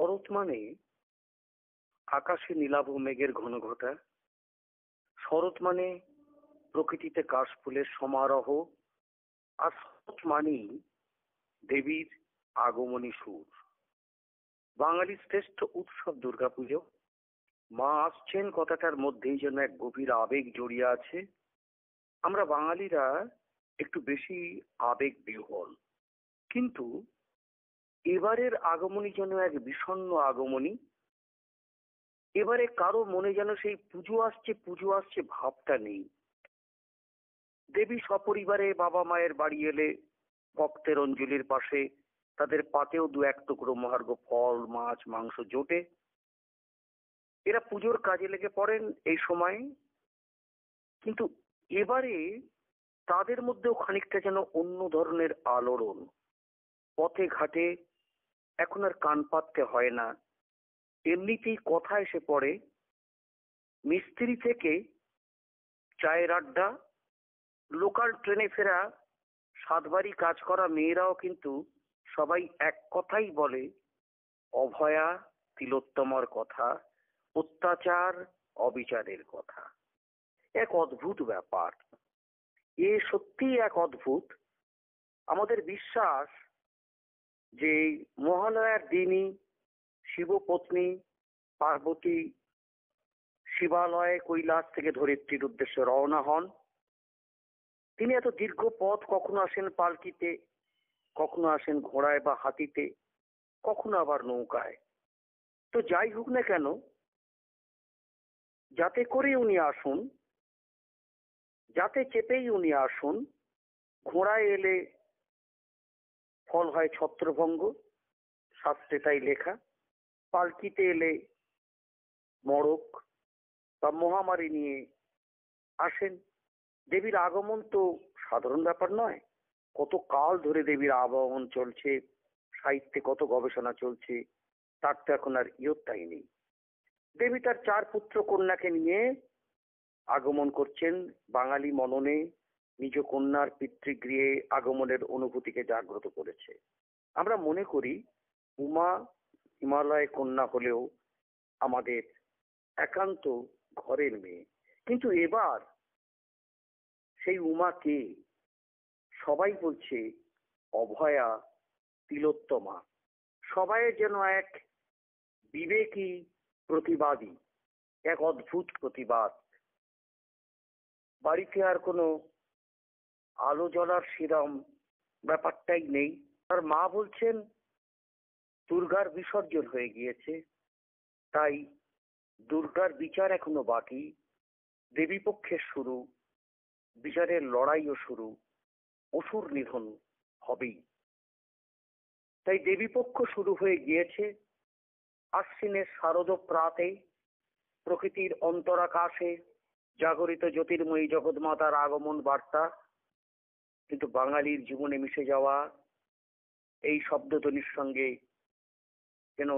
শরৎ মানে আকাশে নীলাভ মেঘের ঘন ঘটা। শরৎ মানে প্রকৃতিতে কাশফুলের সমারোহ। আর শরৎ মানেই দেবীর আগমনী সুর। বাঙালির শ্রেষ্ঠ উৎসব দুর্গাপুজো। মা আসছেন কথাটার মধ্যেই যেন এক গভীর আবেগ জড়িয়ে আছে। আমরা বাঙালিরা একটু বেশি আবেগ বিহ্বল, কিন্তু এবারের আগমনী যেন এক বিষণ্ণ আগমনী। এবারে কারো মনে যেন সেই পুজো আসছে ভাবটা নেই। দেবী সপরিবারে বাবা মায়ের বাড়ি এলে ভক্তের অঞ্জলির পাশে তাদের পাতেও দু এক টুকরো মহার্ঘ ফল, মাছ, মাংস জোটে। এরা পুজোর কাজে লেগে পড়েন এই সময়। কিন্তু এবারে তাদের মধ্যেও খানিকটা যেন অন্য ধরনের আলোড়ন। পথে ঘাটে এখন আর কান পাততে হয় না, এমনিতেই কথা এসে পড়ে। মিস্ত্রি থেকে চায়ের আড্ডা, লোকাল ট্রেনে ফেরা, সাতবারই কাজ করা মেয়েরাও কিন্তু সবাই এক কথাই বলে অভয়া তিলোত্তমার কথা, অত্যাচার অবিচারের কথা। এক অদ্ভুত ব্যাপার, এ সত্যিই এক অদ্ভুত। আমাদের বিশ্বাস যে মহালয়ার দিনই শিবপত্নী পার্বতী শিবালয়ে কৈলাস থেকে ধরিত্রীর উদ্দেশ্যে রওনা হন। তিনি এত দীর্ঘ পথ কখনো আসেন পালকিতে, কখনো আসেন ঘোড়ায় বা হাতিতে, কখনো আবার নৌকায়। তো যাই হোক না কেন, যাতে করে উনি আসুন, যাতে চেপেই উনি আসুন, ঘোড়ায় এলে ফল হয় ছত্রভঙ্গ, শাস্ত্রে তাই লেখা। পালকিতে এলে মড়ক বা মহামারী নিয়ে আসেন। দেবীর আগমন তো সাধারণ ব্যাপার নয়। কত কাল ধরে দেবীর আগমন চলছে, সাহিত্যে কত গবেষণা চলছে, তার তো এখন আর ইয়ত্তাই নেই। দেবী তার 4 পুত্র কন্যাকে নিয়ে আগমন করছেন বাঙালি মননে। নিজ কন্যার পিতৃগৃহে আগমনের অনুভূতিকে জাগ্রত করেছে। আমরা মনে করি উমা হিমালয় কন্যা হলেও আমাদের একান্ত ঘরের মেয়ে। কিন্তু এবার সেই উমা কে? সবাই বলছে অভয়া তিলোত্তমা। সবাই যেন এক বিবেকী প্রতিবাদী, এক অদ্ভুত প্রতিবাদ। বাড়িতে আর কোনো আলো জ্বলার সেরম ব্যাপারটাই নেই। তার মা বলছেন দুর্গার বিসর্জন হয়ে গিয়েছে, তাই দুর্গার বিচার এখনো বাকি। দেবীপক্ষের শুরু, বিচারের লড়াইও শুরু, অসুর নিধন হবেই। তাই দেবীপক্ষ শুরু হয়ে গিয়েছে। আশ্বিনের শারদ প্রাতে প্রকৃতির অন্তরাকাশে জাগরিত জ্যোতির্ময়ী জগৎমাতার আগমন বার্তা। কিন্তু বাঙালির জীবনে মিশে যাওয়া এই শব্দধ্বনির সঙ্গে যেন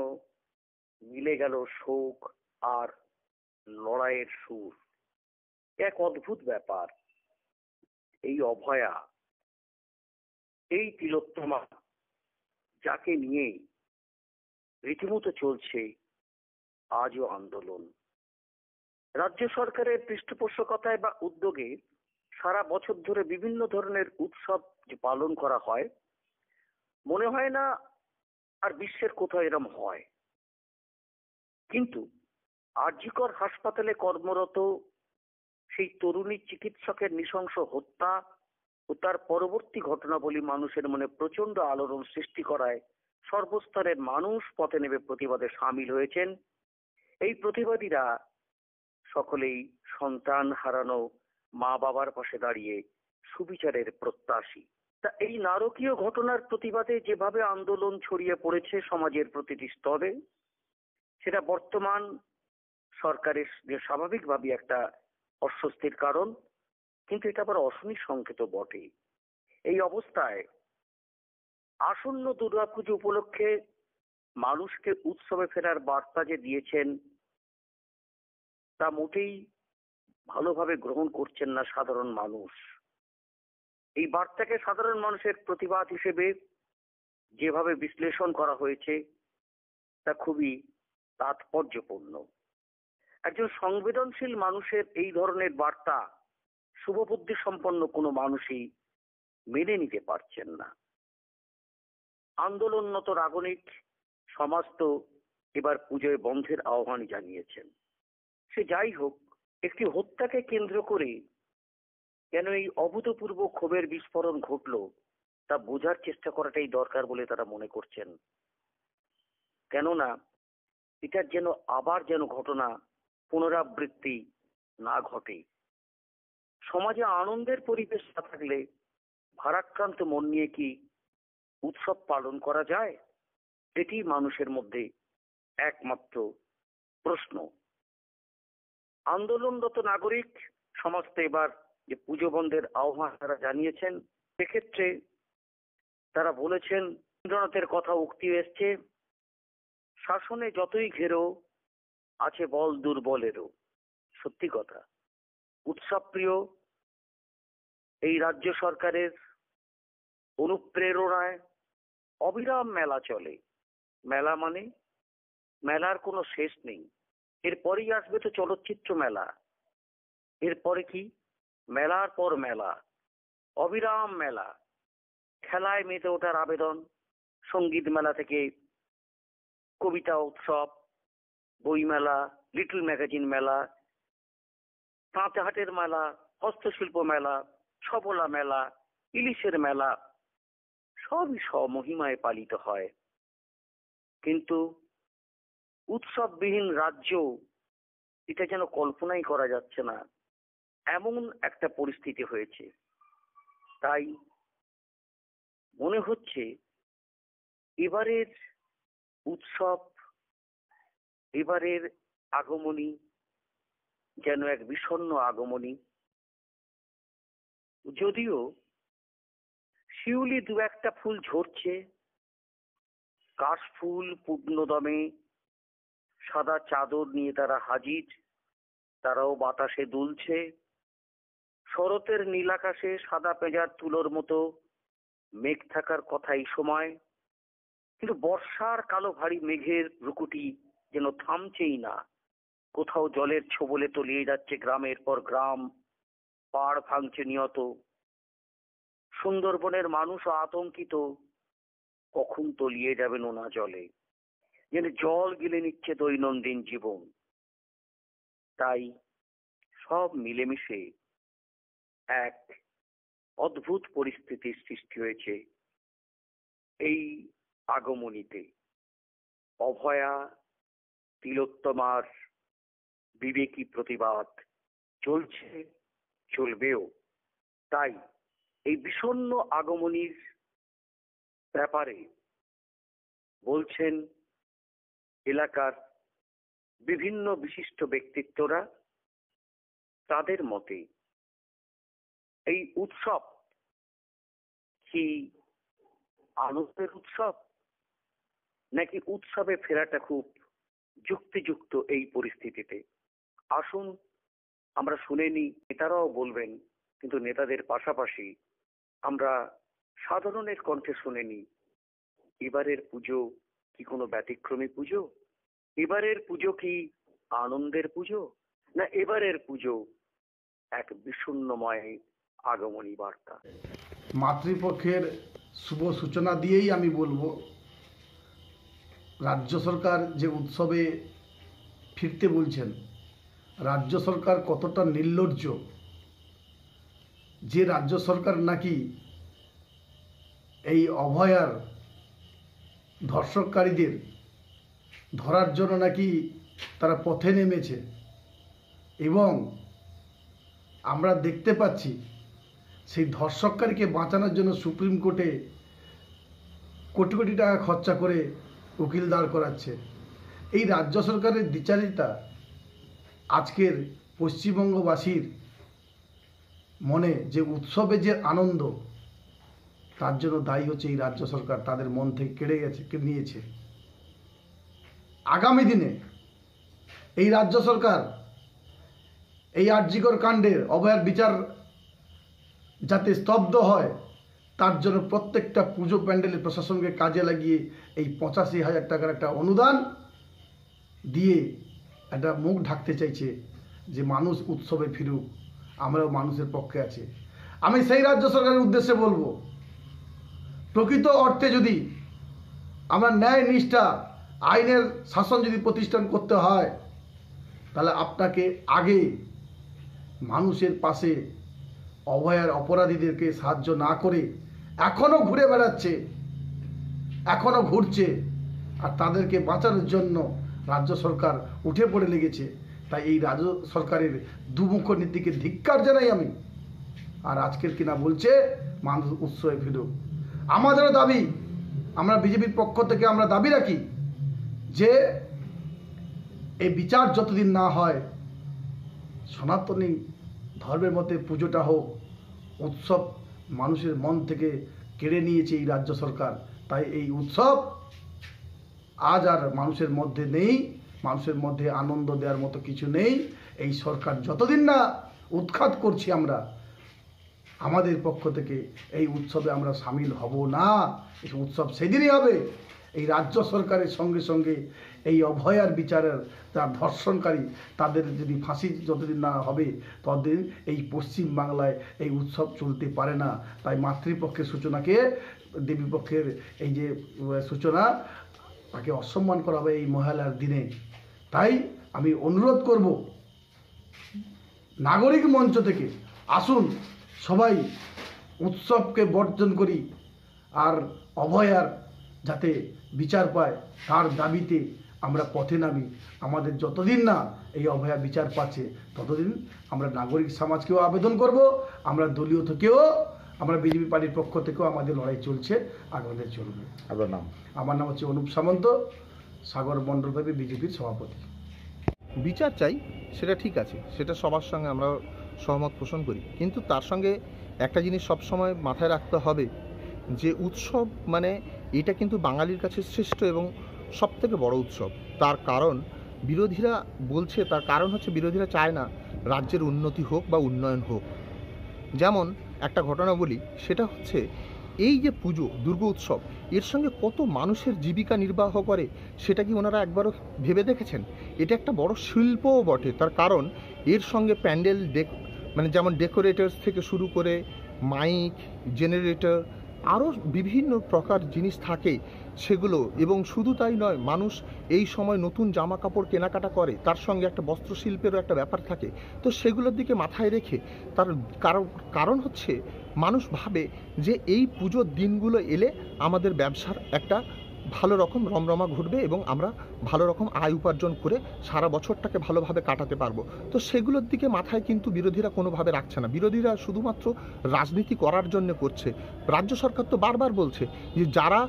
মিলে গেল শোক আর লড়াইয়ের সুর। এক অদ্ভুত ব্যাপার। এই অভয়া, এই তিলোত্তমা, যাকে নিয়ে রীতিমতো চলছে আজও আন্দোলন। রাজ্য সরকারের পৃষ্ঠপোষকতায় বা উদ্যোগে সারা বছর ধরে বিভিন্ন ধরনের উৎসব যে পালন করা হয়, মনে হয় না আর বিশ্বের কোথাও এরম হয়। কিন্তু আরজিকর হাসপাতালে কর্মরত সেই তরুণী চিকিৎসকের নৃশংস হত্যা ও তার পরবর্তী ঘটনাবলী মানুষের মনে প্রচন্ড আলোড়ন সৃষ্টি করায় সর্বস্তরের মানুষ পথে নেমে প্রতিবাদে সামিল হয়েছেন। এই প্রতিবাদীরা সকলেই সন্তান হারানো মা বাবার পাশে দাঁড়িয়ে সুবিচারের প্রত্যাশী। তা এই নারকীয় ঘটনার প্রতিবাদে যেভাবে আন্দোলন ছড়িয়ে পড়েছে সমাজের প্রতিটি স্তরে, সেটা বর্তমান সরকারের যে স্বাভাবিকভাবে একটা অস্বস্তির কারণ, কিন্তু এটা আবার অশনির সংকেত বটে। এই অবস্থায় আসন্ন দুর্গাপুজো উপলক্ষে মানুষকে উৎসবে ফেরার বার্তা যে দিয়েছেন তা মোটেই ভালোভাবে গ্রহণ করছেন না সাধারণ মানুষ। এই বার্তাকে সাধারণ মানুষের প্রতিবাদ হিসেবে যেভাবে বিশ্লেষণ করা হয়েছে, তা খুবই তাৎপর্যপূর্ণ। একজন সংবেদনশীল মানুষের এই ধরনের বার্তা শুভবুদ্ধি সম্পন্ন কোনো মানুষই মেনে নিতে পারছেন না। আন্দোলনরত রাগনিক সমাজ তো এবার পুজোয় বন্ধের আহ্বান জানিয়েছেন। সে যাই হোক, একটি হত্যাকে কেন্দ্র করে কেন এই অভূতপূর্ব ক্ষোভের বিস্ফোরণ ঘটল তা বোঝার চেষ্টা করাটাই দরকার বলে তারা মনে করছেন। কেননা এটার যেন আবার ঘটনা পুনরাবৃত্তি না ঘটে। সমাজে আনন্দের পরিবেশ না থাকলে ভারাক্রান্ত মন নিয়ে কি উৎসব পালন করা যায়? এটি মানুষের মধ্যে একমাত্র প্রশ্ন। আন্দোলনরত নাগরিক সমাজ তো এবার যে পুজো বন্ধের আহ্বান তারা জানিয়েছেন, সেক্ষেত্রে তারা বলেছেন, রবীন্দ্রনাথের কথা উক্তি এসছে, শাসনে যতই ঘেরো আছে বল দুর্বলেরও। সত্যি কথা, উৎসব প্রিয় এই রাজ্য সরকারের অনুপ্রেরণায় অবিরাম মেলা চলে। মেলা মানে মেলার কোনো শেষ নেই। এরপরেই আসবে তো চলচ্চিত্র মেলা, এরপরে কি মেলার পর মেলা, অবিরাম মেলা। খেলায় মেতে ওঠার আবেদন, সঙ্গীত মেলা থেকে কবিতা উৎসব, বই মেলা, লিটল ম্যাগাজিন মেলা, তাঁতহাটের মেলা, হস্তশিল্প মেলা, সবলা মেলা, ইলিশের মেলা, সবই স্বমহিমায় পালিত হয়। কিন্তু উৎসববিহীন রাজ্য, এটা যেন কল্পনাই করা যাচ্ছে না, এমন একটা পরিস্থিতি হয়েছে। তাই মনে হচ্ছে এবারের উৎসব, এবারের আগমনী যেন এক বিষণ্ণ আগমনী। যদিও শিউলি দু একটা ফুল ঝরছে, কাশফুল পূর্ণদমে সাদা চাদর নিয়ে তারা হাজির, তারাও বাতাসে দুলছে। শরতের নীলাকাশে সাদা পেঁজার তুলোর মতো মেঘ থাকার কথা এই সময়, কিন্তু বর্ষার কালো ভারী মেঘের ভ্রুকুটি যেন থামছেই না। কোথাও জলের ছোবলে তলিয়ে যাচ্ছে গ্রামের পর গ্রাম, পাড় ভাঙছে নিয়ত। সুন্দরবনের মানুষও আতঙ্কিত, কখন তলিয়ে যাবে নোনা জলে, যেন জল গিলে নিচ্ছে দৈনন্দিন জীবন। তাই সব মিলেমিশে এক অদ্ভুত পরিস্থিতির সৃষ্টি হয়েছে এই আগমনীতে। অভয়া, তিলোত্তমার বিবেকী প্রতিবাদ চলছে, চলবেও। তাই এই বিষণ্ণ আগমনীর ব্যাপারে বলছেন এলাকার বিভিন্ন বিশিষ্ট ব্যক্তিত্বরা। তাদের মতে এই উৎসব কি আনন্দের উৎসব, নাকি উৎসবে ফেরাটা খুব যুক্তিযুক্ত এই পরিস্থিতিতে? আসুন আমরা শুনে নিই, নেতারাও বলবেন, কিন্তু নেতাদের পাশাপাশি আমরা সাধারণের কণ্ঠে শুনে নিই এবারের পুজো কি কোনো ব্যতিক্রমী পুজো? এবারের পুজো কি আনন্দের পুজো, না এবারের পুজো এক বিষণ্ণময় আগমনী বার্তা? মাতৃপক্ষের শুভ সূচনা দিয়েই আমি বলবো, রাজ্য সরকার যে উৎসবে ফিরতে বলছেন, রাজ্য সরকার কতটা নির্লজ্জ। যে রাজ্য সরকার নাকি এই অভয়ার ধর্ষককারীদের ধরার জন্য নাকি তারা পথে নেমেছে, এবং আমরা দেখতে পাচ্ছি সেই ধর্ষককারীকে বাঁচানোর জন্য সুপ্রিম কোর্টে কোটি কোটি টাকা খরচা করে উকিল দাঁড় করাচ্ছে। এই রাজ্য সরকারের দ্বিচারিতা আজকের পশ্চিমবঙ্গবাসীর মনে যে উৎসবে যে আনন্দ, তার জন্য দায়ী হচ্ছে এই রাজ্য সরকার। তাদের মন থেকে কেড়ে নিয়েছে। আগামী দিনে এই রাজ্য সরকার এই আরজিকর কাণ্ডের অভয়ার বিচার যাতে স্তব্ধ হয়, তার জন্য প্রত্যেকটা পুজো প্যান্ডেলে প্রশাসনকে কাজে লাগিয়ে এই 85,000 টাকার একটা অনুদান দিয়ে একটা মুখ ঢাকতে চাইছে যে মানুষ উৎসবে ফিরুক, আমরাও মানুষের পক্ষে আছি। আমি সেই রাজ্য সরকারের উদ্দেশ্যে বলবো, প্রকৃত অর্থে যদি আমরা ন্যায় নিষ্ঠা আইনের শাসন যদি প্রতিষ্ঠান করতে হয়, তাহলে আপনাকে আগে মানুষের পাশে অভয়ার অপরাধীদেরকে সাহায্য না করে এখনও ঘুরে বেড়াচ্ছে, এখনও ঘুরছে, আর তাদেরকে বাঁচানোর জন্য রাজ্য সরকার উঠে পড়ে লেগেছে। তাই এই রাজ্য সরকারের দুমুখ নীতিকে ধিক্কার জানাই আমি। আর আজকের কিনা বলছে মানুষ উৎসবে ফিরুক। আমাদেরও দাবি, আমরা বিজেপির পক্ষ থেকে আমরা দাবি রাখি যে এই বিচার যতদিন না হয়, সনাতনী ধর্মের মধ্যে পুজোটা হোক। উৎসব মানুষের মন থেকে কেড়ে নিয়েছে এই রাজ্য সরকার, তাই এই উৎসব আজ আর মানুষের মধ্যে নেই, মানুষের মধ্যে আনন্দ দেওয়ার মতো কিছু নেই। এই সরকার যতদিন না উৎখাত করছি আমরা, আমাদের পক্ষ থেকে এই উৎসবে আমরা সামিল হব না। এই উৎসব সেদিনই হবে এই রাজ্য সরকারের সঙ্গে সঙ্গে এই অভয়ার বিচারের যারা ধর্ষণকারী তাদের যদি ফাঁসি যতদিন না হবে ততদিন এই পশ্চিম বাংলায় এই উৎসব চলতে পারে না। তাই মাতৃপক্ষের সূচনাকে দেবীপক্ষের এই যে সূচনা তাকে অসম্মান করা হবে এই মহালয়ার দিনে। তাই আমি অনুরোধ করব নাগরিক মঞ্চ থেকে, আসুন সবাই উৎসবকে বর্জন করি, আর অভয়ার যাতে বিচার পায় তার দাবিতে আমরা পথে নামি। আমাদের যতদিন না এই অভয়া বিচার পাচ্ছে ততদিন আমরা নাগরিক সমাজকেও আবেদন করব, আমরা দলীয় থেকেও, আমরা বিজেপি পার্টির পক্ষ থেকেও আমাদের লড়াই চলছে, আমাদের চলবে। আপনার নাম? আমার নাম হচ্ছে অনুপ সামন্ত, সাগর মণ্ডলভাবে বিজেপির সভাপতি। বিচার চাই, সেটা ঠিক আছে, সেটা সবার সঙ্গে আমরা সহমত পোষণ করি, কিন্তু তার সঙ্গে একটা জিনিস সবসময় মাথায় রাখতে হবে যে উৎসব মানে এটা কিন্তু বাঙালির কাছে শ্রেষ্ঠ এবং সবথেকে বড় উৎসব। তার কারণ বিরোধীরা বলছে, তার কারণ হচ্ছে বিরোধীরা চায় না রাজ্যের উন্নতি হোক বা উন্নয়ন হোক। যেমন একটা ঘটনা বলি, সেটা হচ্ছে এই যে পুজো, দুর্গা উৎসব, এর সঙ্গে কত মানুষের জীবিকা নির্বাহ করে সেটা কি ওনারা একবারও ভেবে দেখেছেন? এটা একটা বড় শিল্পও বটে। তার কারণ এর সঙ্গে প্যান্ডেল মানে যেমন ডেকোরেটরস থেকে শুরু করে মাইক, জেনারেটর, আরও বিভিন্ন প্রকার জিনিস থাকে সেগুলো। এবং শুধু তাই নয়, মানুষ এই সময় নতুন জামা কাপড় কেনাকাটা করে, তার সঙ্গে একটা বস্ত্রশিল্পেরও একটা ব্যাপার থাকে। তো সেগুলোর দিকে মাথায় রেখে তার কারণ হচ্ছে মানুষ ভাবে যে এই পুজোর দিনগুলো এলে আমাদের ব্যবসার একটা ভালো রকম রমরমা ঘটবে এবং আমরা ভালো রকম আয় উপার্জন করে সারা বছরটাকে ভালোভাবে কাটাতে পারবো। তো সেগুলোর দিকে মাথায় কিন্তু বিরোধীরা কোনোভাবে রাখছে না। বিরোধীরা শুধুমাত্র রাজনীতি করার জন্য করছে। রাজ্য সরকার তো বারবার বলছে যে যারা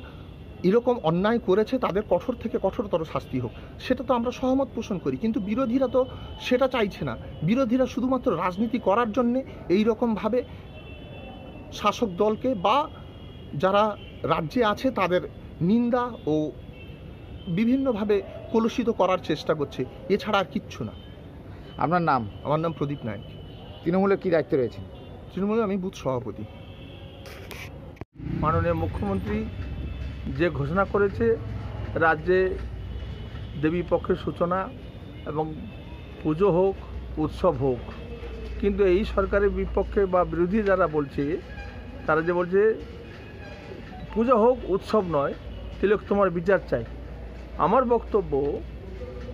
এরকম অন্যায় করেছে তাদের কঠোর থেকে কঠোরতর শাস্তি হোক, সেটা তো আমরা সহমত পোষণ করি, কিন্তু বিরোধীরা তো সেটা চাইছে না। বিরোধীরা শুধুমাত্র রাজনীতি করার জন্যে এই রকমভাবে শাসক দলকে বা যারা রাজ্যে আছে তাদের নিন্দা ও বিভিন্নভাবে কলুষিত করার চেষ্টা করছে, এছাড়া আর কিচ্ছু না। আপনার নাম? আমার নাম প্রদীপ নায়ক। তৃণমূলের কি দায়িত্ব রয়েছে? তৃণমূলে আমি বুথ সভাপতি। মাননীয় মুখ্যমন্ত্রী যে ঘোষণা করেছে রাজ্যে দেবী পক্ষের সূচনা এবং পুজো হোক, উৎসব হোক, কিন্তু এই সরকারের বিপক্ষে বা বিরোধী যারা বলছে, তারা যে বলছে পুজো হোক, উৎসব নয়, তিলোত্তমার বিচার চাই। আমার বক্তব্য,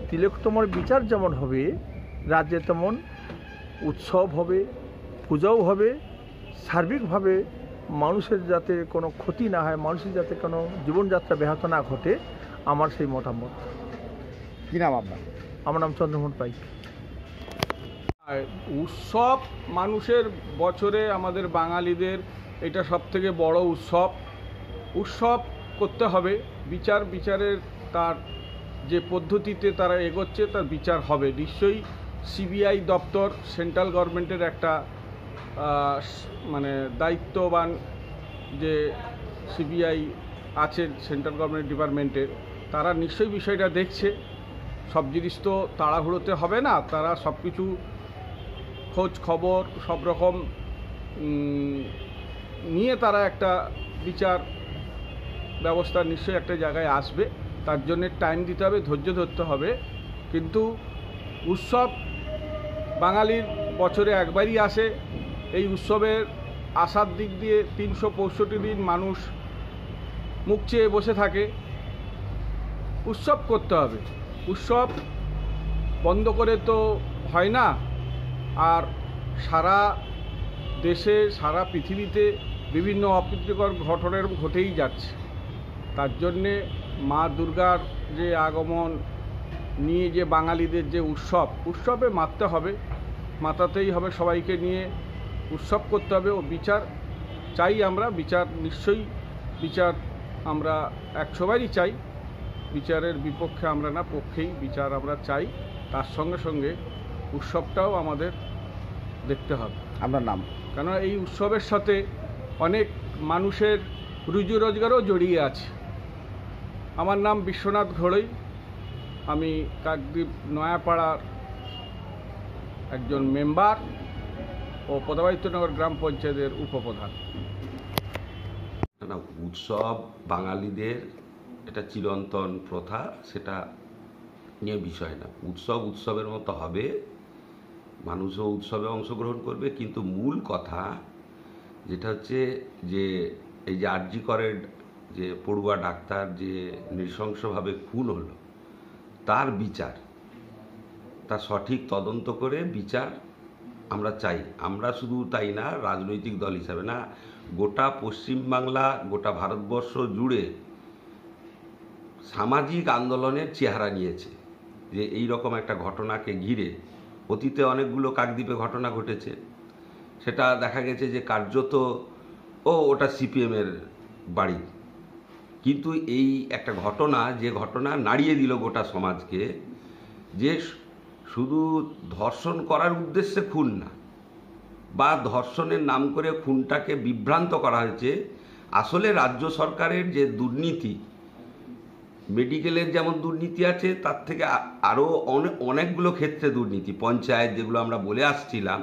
তিলোত্তমার বিচার যেমন হবে রাজ্যে, তেমন উৎসব হবে, পূজাও হবে, সার্বিকভাবে মানুষের যাতে কোনো ক্ষতি না হয়, মানুষের যাতে কোনো জীবনযাত্রা ব্যাহত না ঘটে, আমার সেই মতামত। কী নাম আপনার? আমার নাম চন্দ্রমোহন পাইক। আর উৎসব মানুষের বছরে, আমাদের বাঙালিদের এটা সবথেকে বড় উৎসব। উৎসব করতে হবে, বিচারের তার যে পদ্ধতিতে তারা এগোচ্ছে তার বিচার হবে নিশ্চয়ই। সিবিআই দপ্তর সেন্ট্রাল গভর্নমেন্টের একটা মানে দায়িত্ববান যে সিবিআই আছে সেন্ট্রাল গভর্নমেন্ট ডিপার্টমেন্টের, তারা নিশ্চয়ই বিষয়টা দেখছে। সব জিনিস তো তাড়াহুড়োতে হবে না, তারা সব কিছু খোঁজ খবর সব রকম নিয়ে তারা একটা বিচার ব্যবস্থা নিশ্চয়ই একটা জায়গায় আসবে। তার জন্য টাইম দিতে হবে, ধৈর্য ধরতে হবে। কিন্তু উৎসব বাঙালির বছরে একবারই আসে। এই উৎসবের আসার দিক দিয়ে 365 দিন মানুষ মুখ চেয়ে বসে থাকে। উৎসব করতে হবে, উৎসব বন্ধ করে তো হয় না। আর সারা দেশে সারা পৃথিবীতে বিভিন্ন অপ্রীতিকর ঘটনা ঘটেই যাচ্ছে। তার জন্যে মা দুর্গার যে আগমন নিয়ে যে বাঙালিদের যে উৎসবে মাততে হবে, মাতাতেই হবে, সবাইকে নিয়ে উৎসব করতে হবে। ও বিচার চাই আমরা, বিচার নিশ্চয়ই বিচার আমরা 100বারই চাই। বিচারের বিপক্ষে আমরা না, পক্ষেই বিচার আমরা চাই। তার সঙ্গে সঙ্গে উৎসবটাও আমাদের দেখতে হবে। আপনার নাম? কেন এই উৎসবের সাথে অনেক মানুষের রুজি রোজগারও জড়িয়ে আছে। আমার নাম বিশ্বনাথ ঘড়ই, আমি কাকদ্বীপ নয়াপাড়ার একজন মেম্বার ও পদাবাদিত্যনগর গ্রাম পঞ্চায়েতের উপপ্রধান। না, উৎসব বাঙালিদের এটা চিরন্তন প্রথা, সেটা নিয়ে বিষয় না। উৎসব উৎসবের মতো হবে, মানুষও উৎসবে অংশগ্রহণ করবে। কিন্তু মূল কথা যেটা হচ্ছে যে এই যে আরজি করের যে পড়ুয়া ডাক্তার যে নৃশংসভাবে খুন হলো, তার বিচার, তার সঠিক তদন্ত করে বিচার আমরা চাই। আমরা শুধু তাই না, রাজনৈতিক দল হিসাবে না, গোটা পশ্চিমবাংলা, গোটা ভারতবর্ষ জুড়ে সামাজিক আন্দোলনের চেহারা নিয়েছে যে এই রকম একটা ঘটনাকে ঘিরে। অতীতে অনেকগুলো কাকদ্বীপে ঘটনা ঘটেছে, সেটা দেখা গেছে যে কার্যত ওটা সিপিএমের বাড়ি। কিন্তু এই একটা ঘটনা, যে ঘটনা নাড়িয়ে দিল গোটা সমাজকে, যে শুধু ধর্ষণ করার উদ্দেশ্যে খুন না, বা ধর্ষণের নাম করে খুনটাকে বিভ্রান্ত করা হয়েছে। আসলে রাজ্য সরকারের যে দুর্নীতি, মেডিকেলের যেমন দুর্নীতি আছে, তার থেকে আরও অনেকগুলো ক্ষেত্রে দুর্নীতি, পঞ্চায়েত যেগুলো আমরা বলে আসছিলাম,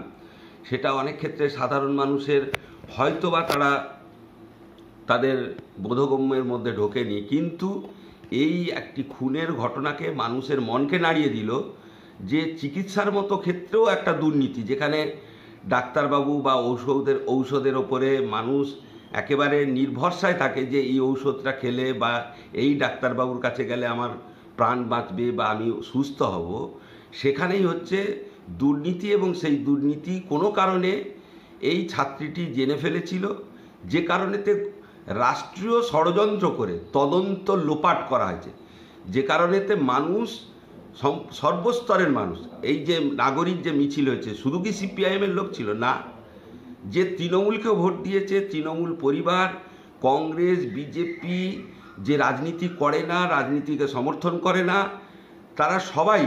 সেটা অনেক ক্ষেত্রে সাধারণ মানুষের হয়তো বা তাদের বোধগম্যের মধ্যে ঢোকেনি। কিন্তু এই একটি খুনের ঘটনাকে মানুষের মনকে নাড়িয়ে দিল যে চিকিৎসার মতো ক্ষেত্রেও একটা দুর্নীতি, যেখানে ডাক্তারবাবু বা ঔষধের ওপরে মানুষ একেবারে নির্ভরসায় থাকে যে এই ঔষধটা খেলে বা এই ডাক্তারবাবুর কাছে গেলে আমার প্রাণ বাঁচবে বা আমি সুস্থ হব। সেখানেই হচ্ছে দুর্নীতি, এবং সেই দুর্নীতি কোনো কারণে এই ছাত্রীটি জেনে ফেলেছিল, যে কারণেতে রাষ্ট্রীয় ষড়যন্ত্র করে তদন্ত লোপাট করা হয়েছে, যে কারণেতে মানুষ, সর্বস্তরের মানুষ, এই যে নাগরিক যে মিছিল হয়েছে, শুধু কি সিপিআইএমের লোক ছিল না, যে তৃণমূলকেও ভোট দিয়েছে, তৃণমূল পরিবার, কংগ্রেস, বিজেপি, যে রাজনীতি করে না, রাজনীতিকে সমর্থন করে না, তারা সবাই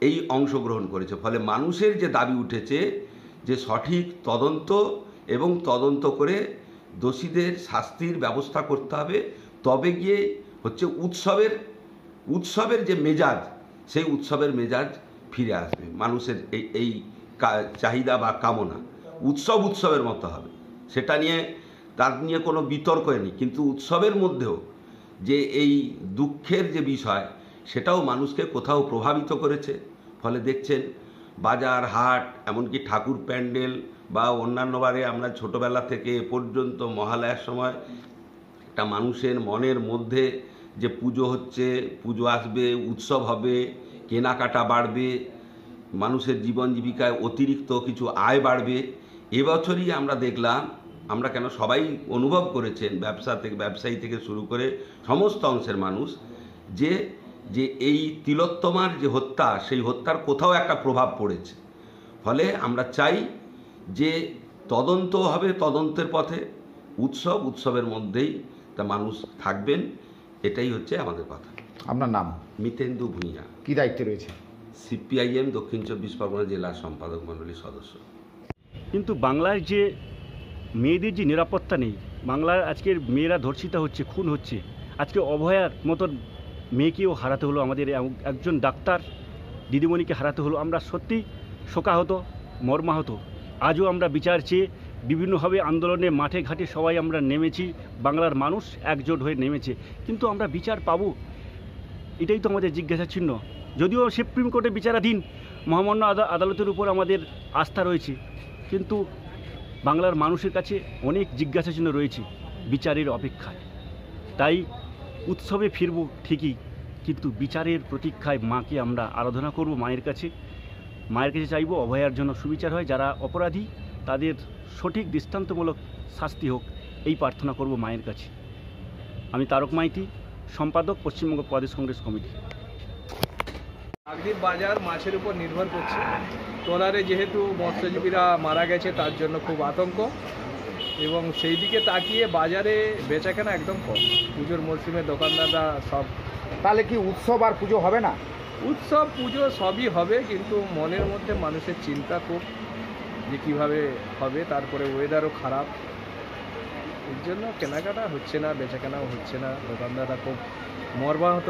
এই অংশগ্রহণ করেছে। ফলে মানুষের যে দাবি উঠেছে যে সঠিক তদন্ত, এবং তদন্ত করে দোষীদের শাস্তির ব্যবস্থা করতে হবে, তবে গিয়ে হচ্ছে উৎসবের যে মেজাজ, সেই উৎসবের মেজাজ ফিরে আসবে। মানুষের এই চাহিদা বা কামনা উৎসবের মতো হবে, সেটা নিয়ে তার নিয়ে কোনো বিতর্ক নেই। কিন্তু উৎসবের মধ্যেও যে এই দুঃখের যে বিষয়, সেটাও মানুষকে কোথাও প্রভাবিত করেছে। ফলে দেখছেন বাজার হাট, এমনকি ঠাকুর প্যান্ডেল বা অন্যান্য বারে আমরা ছোটোবেলা থেকে এ পর্যন্ত মহালয়ার সময় একটা মানুষের মনের মধ্যে যে পুজো হচ্ছে, পুজো আসবে, উৎসব হবে, কেনাকাটা বাড়বে, মানুষের জীবন জীবিকায় অতিরিক্ত কিছু আয় বাড়বে। এবছরই আমরা দেখলাম, আমরা কেন সবাই অনুভব করেছেন, ব্যবসায়ী থেকে শুরু করে সমস্ত অংশের মানুষ, যে এই তিলোত্তমার যে হত্যা, সেই হত্যার কোথাও একটা প্রভাব পড়েছে। ফলে আমরা চাই যে তদন্ত হবে, তদন্তের পথে, উৎসবের মধ্যেই তা মানুষ থাকবেন, এটাই হচ্ছে আমাদের কথা। আপনার নাম? মিতেন্দু ভূঁইয়া। কি দায়িত্বে রয়েছে? সিপিআইএম দক্ষিণ 24 পরগনা জেলা সম্পাদক মণ্ডলীর সদস্য। কিন্তু বাংলার যে মেয়েদের যে নিরাপত্তা নেই, বাংলার আজকের মেয়েরা ধর্ষিতা হচ্ছে, খুন হচ্ছে। আজকে অভয়ার মতন মেয়েকেও হারাতে হলো, আমাদের একজন ডাক্তার দিদিমণিকে হারাতে হলো। আমরা সত্যি শোকাহত, মর্মাহত। আজও আমরা বিচার চেয়ে বিভিন্নভাবে আন্দোলনে মাঠে ঘাটে সবাই আমরা নেমেছি, বাংলার মানুষ একজোট হয়ে নেমেছে, কিন্তু আমরা বিচার পাবো? এটাই তো আমাদের জিজ্ঞাসা চিহ্ন। যদিও সুপ্রিম কোর্টে বিচারাধীন, মহামান্য আদালতের উপর আমাদের আস্থা রয়েছে, কিন্তু বাংলার মানুষের কাছে অনেক জিজ্ঞাসা চিহ্ন রয়েছে বিচারের অপেক্ষায়। তাই উৎসবে ফিরব ঠিকই, কিন্তু বিচারের প্রতীক্ষায় মাকে আমরা আরাধনা করব, মায়ের কাছে চাইব অভয়ার জন্য সুবিচার হয়, যারা অপরাধী তাদের সঠিক দৃষ্টান্তমূলক শাস্তি হোক, এই প্রার্থনা করব মায়ের কাছে। আমি তারক মাইতি, সম্পাদক, পশ্চিমবঙ্গ প্রদেশ কংগ্রেস কমিটি। কাকদ্বীপ বাজার মাছের উপর নির্ভর করছে। ট্রলারে যেহেতু মৎস্যজীবীরা মারা গেছে তার জন্য খুব আতঙ্ক, এবং সেই দিকে তাকিয়ে বাজারে বেচাকেনা একদম কম। পুজোর মরশুমে দোকানদাররা সব। তাহলে কি উৎসব আর পুজো হবে না? উৎসব পুজো সবই হবে, কিন্তু মনের মধ্যে মানুষের চিন্তা খুব যে কীভাবে হবে। তারপরে ওয়েদারও খারাপ, এর জন্য কেনাকাটা হচ্ছে না, বেচাকেনাও হচ্ছে না, দোকানদাররা খুব মর্মাহত।